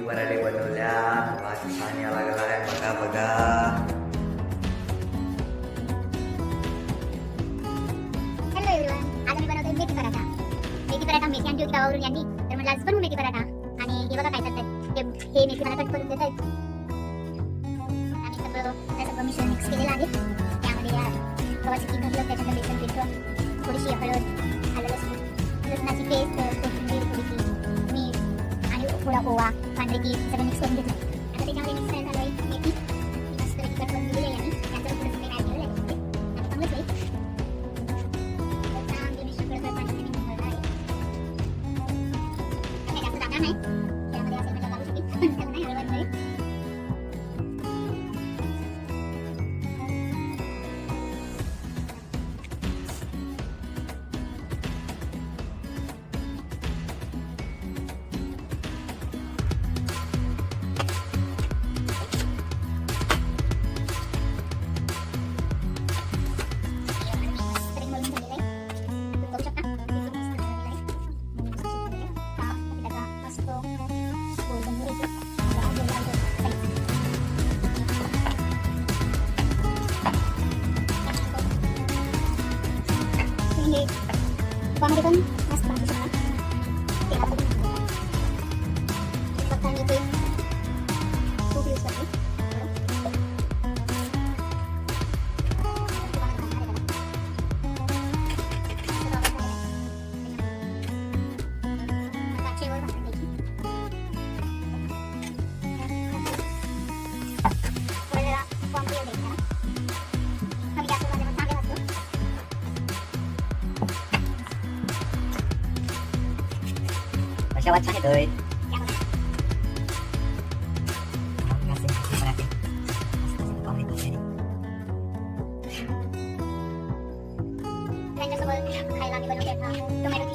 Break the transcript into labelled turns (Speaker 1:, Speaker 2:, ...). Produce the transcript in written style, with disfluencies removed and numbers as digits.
Speaker 1: पराठे बनवल्या. वास छान यायला लागलाय. बघा बघा.
Speaker 2: हॅलो एव्हरीवन, आज मी बनवतोय मेथी पराठा. मेथी पराठा मेथी आणली होती गावावरून यांनी, तर म्हटलं आज बनवू मेथी पराठा. आणि हे बघा काय करतात, हे मेथी मला कट करून देत आहेत. आणि सगळं मिश्रण मिक्स केलेलं आहे. त्यामध्ये गव्हाचं पीठ घातलं, त्याच्यात बेसन पीठ, थोडीशी हळद, आलं लसणाची पेस्ट, कोथिंबीर थोडीशी, मीठ आणि थोडा ओवा, पांढरे तीळ सगळं मिक्स करून घेतलं. आता त्याच्यामध्ये मिक्स करायला झालं आहे मेथी मस्त कट करून दिलेली आहे. आणि त्यानंतर थोडंसं तेल ॲड केलेलं आहे आणि चांगलंच आहे. चांगले मिश्रण थोडंसं पाणी घालून आहे. काही जास्त जागा नाही, त्यामध्ये असेल म्हणजे लागू शकेल, पण त्याला नाही हळद आहे. तुपामध्ये पण मस्त भाजू शकता. तेलामध्ये फक्त मी ते तूप यूज करते.
Speaker 1: कशा छान येतोय.
Speaker 2: खायला मी बनवते टोमॅटो